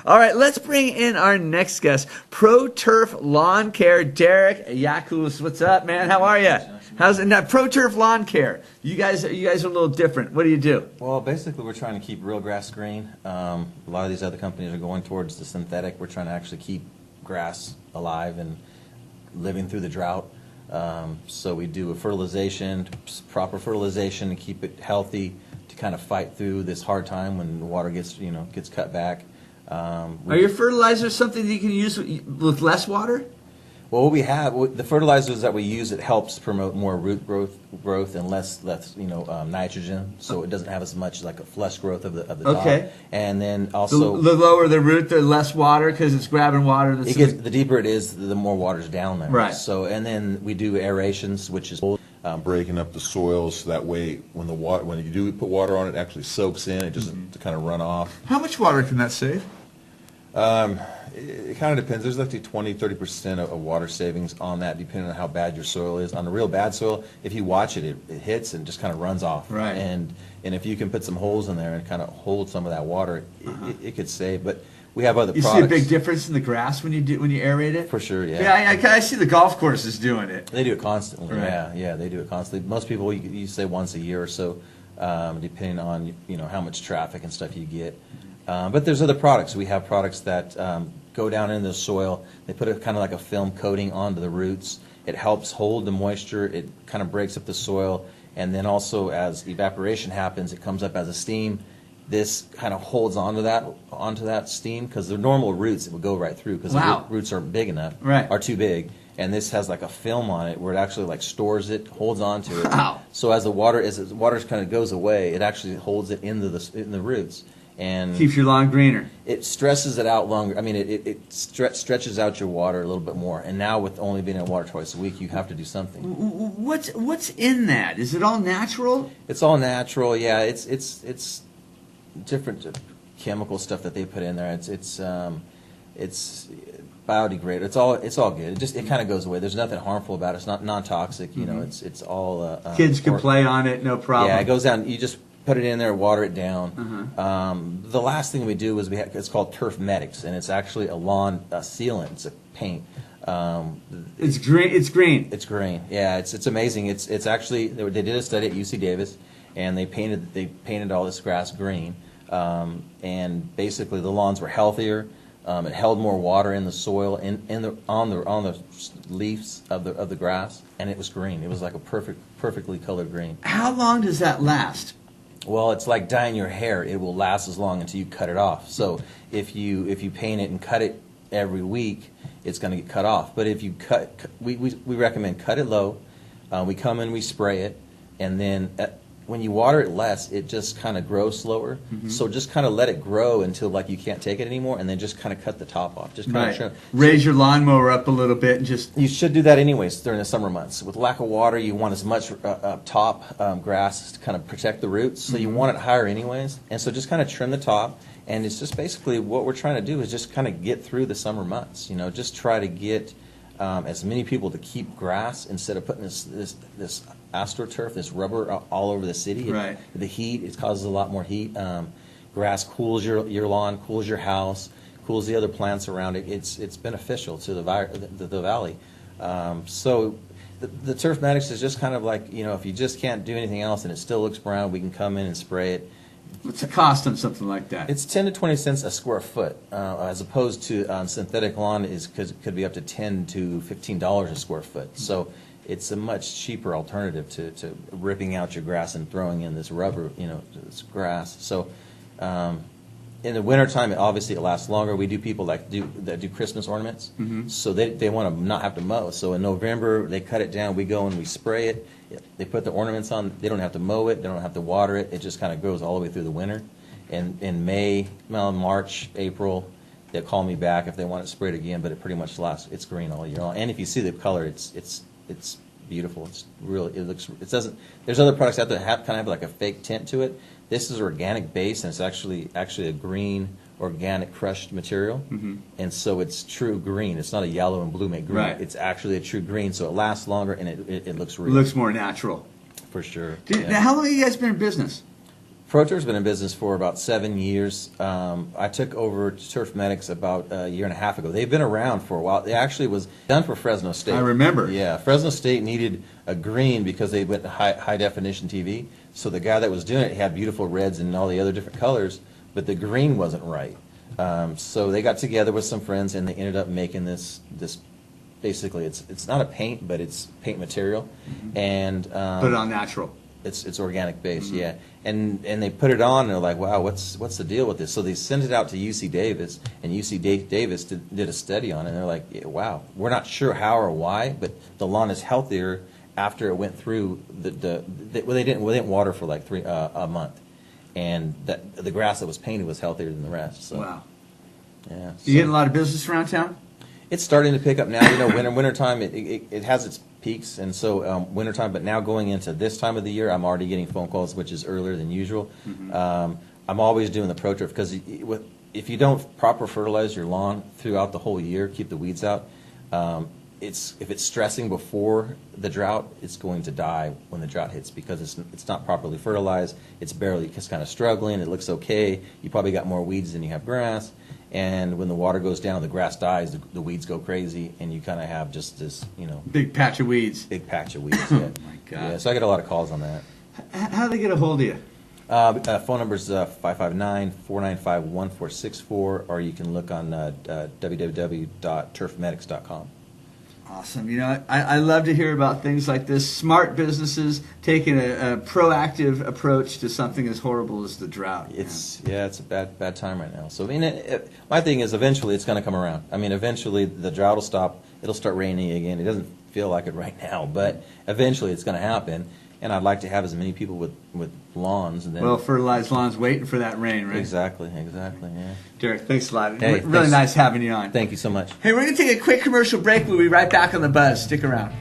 All right, let's bring in our next guest, Pro Turf Lawn Care, Derik. Jakusz, what's up, man? How are you? How's it now? Pro Turf Lawn Care. You guys are a little different. What do you do? Well, basically, we're trying to keep real grass green. A lot of these other companies are going towards the synthetic. We're trying to actually keep grass alive and living through the drought. So we do a fertilization, proper fertilization to keep it healthy, to kind of fight through this hard time when the water gets cut back. Are your fertilizers something that you can use with less water? Well, what we have, the fertilizers that we use, it helps promote more root growth and less nitrogen, so it doesn't have as much like a flush growth of the okay. top. And then also the lower the root, the less water because it's grabbing water. The deeper it is, the more water's down there. Right. So and then we do aerations, which is breaking up the soil so that way when you do put water on it, it actually soaks in. It doesn't kind of run off. How much water can that save? It kind of depends. There's like 20-30% of water savings on that, depending on how bad your soil is. On a real bad soil, if you watch it, it hits and just kind of runs off. Right. And if you can put some holes in there and kind of hold some of that water, it could save. But we have other products. You see a big difference in the grass when you aerate it? For sure, yeah. Yeah, I see the golf courses doing it. They do it constantly. Right. Yeah, they do it constantly. Most people, you say once a year or so, depending on how much traffic and stuff you get. But there's other products. We have products that go down in the soil. They put a kind of like a film coating onto the roots. It helps hold the moisture. It kind of breaks up the soil. And then also as evaporation happens, it comes up as a steam. This kind of holds onto that steam because the normal roots it would go right through because the roots aren't big enough, are too big. And this has like a film on it where it actually like stores it, holds onto it. Wow. So as the water kind of goes away, it actually holds it in the roots. And keeps your lawn greener. It stresses it out longer. I mean, it stretches out your water a little bit more. And now with only being in water twice a week, you have to do something. What's in that? Is it all natural? It's all natural. Yeah, it's different chemical stuff that they put in there. It's biodegradable. It's all good. It kind of goes away. There's nothing harmful about it. It's not non-toxic. It's all kids can play on it, no problem. Yeah, it goes down. You just put it in there, water it down. The last thing we do is it's called Turf Medics, and it's actually a lawn sealant. It's a paint. It's green. It's green. It's green. Yeah, it's amazing. It's actually they did a study at UC Davis, and they painted all this grass green, and basically the lawns were healthier. It held more water in the soil on the leaves of the grass, and it was green. It was like a perfectly colored green. How long does that last? Well, it's like dyeing your hair. It will last as long until you cut it off. So if you paint it and cut it every week, it's going to get cut off. But if you we recommend cut it low. We come in, we spray it, and then when you water it less, it just kind of grows slower. So just kind of let it grow until like you can't take it anymore, and then just kind of cut the top off. Just kind of trim. Raise your lawnmower up a little bit and just. You should do that anyways during the summer months. With lack of water, you want as much top grass to kind of protect the roots. So you want it higher anyways, and so just kind of trim the top. And it's just basically what we're trying to do is just kind of get through the summer months. Just try to get as many people to keep grass instead of putting this astroturf, this rubber all over the city. Right. The heat, it causes a lot more heat. Grass cools your lawn, cools your house, cools the other plants around it. It's beneficial to the valley. So the Turf Medics is just kind of like, if you just can't do anything else and it still looks brown, we can come in and spray it. What's the cost on something like that? It's 10 to 20 cents a square foot, as opposed to synthetic lawn could be up to $10 to $15 a square foot. So it's a much cheaper alternative to ripping out your grass and throwing in this rubber, this grass. So in the wintertime, obviously it lasts longer. We do people that do Christmas ornaments, so they want to not have to mow. So in November, they cut it down. We go and we spray it. They put the ornaments on. They don't have to mow it. They don't have to water it. It just kind of goes all the way through the winter. And in May, March, April, they'll call me back if they want it sprayed again. But it pretty much lasts. It's green all year long. And if you see the color, it's beautiful. It's really It doesn't. There's other products out there that have like a fake tint to it. This is organic base, and it's actually a green organic crushed material, and so it's true green. It's not a yellow and blue make green. Right. It's actually a true green, so it lasts longer and it looks real. It looks more natural. For sure. Now, how long have you guys been in business? ProTurf's been in business for about 7 years. I took over Turf Medics about a year and a half ago. They've been around for a while. It actually was done for Fresno State. I remember. Yeah, Fresno State needed a green because they went to high definition TV. So the guy that was doing it had beautiful reds and all the other different colors, but the green wasn't right. So they got together with some friends and they ended up making this basically it's not a paint, but it's paint material, and Put it on natural. It's organic based, yeah. And they put it on, and they're like, wow, what's the deal with this? So they sent it out to UC Davis, and UC Davis did a study on it, and they're like, yeah, wow, we're not sure how or why, but the lawn is healthier after it went through they didn't water for like a month, and the grass that was painted was healthier than the rest. So, wow. Yeah. You getting a lot of business around town? It's starting to pick up now. You know, wintertime, it has its peaks, and so wintertime, but now going into this time of the year, I'm already getting phone calls, which is earlier than usual. I'm always doing the ProTurf because if you don't proper fertilize your lawn throughout the whole year, keep the weeds out, if it's stressing before the drought, it's going to die when the drought hits because it's not properly fertilized. It's just kind of struggling. It looks okay. You probably got more weeds than you have grass. And when the water goes down, the grass dies, the weeds go crazy, and you kind of have just this, big patch of weeds. Big patch of weeds. Yeah. Oh my God. Yeah, so I get a lot of calls on that. How do they get a hold of you? Phone number is 559-495-1464, or you can look on www.turfmedics.com. Awesome. I love to hear about things like this. Smart businesses taking a proactive approach to something as horrible as the drought. It's a bad time right now. So my thing is eventually it's going to come around. I mean, eventually the drought will stop. It'll start raining again. It doesn't feel like it right now, but eventually it's going to happen. And I'd like to have as many people with lawns. And then fertilized lawns waiting for that rain, right? Exactly, yeah. Derik, thanks a lot. Hey, really nice having you on. Thank you so much. Hey, we're going to take a quick commercial break. We'll be right back on The Buzz. Stick around.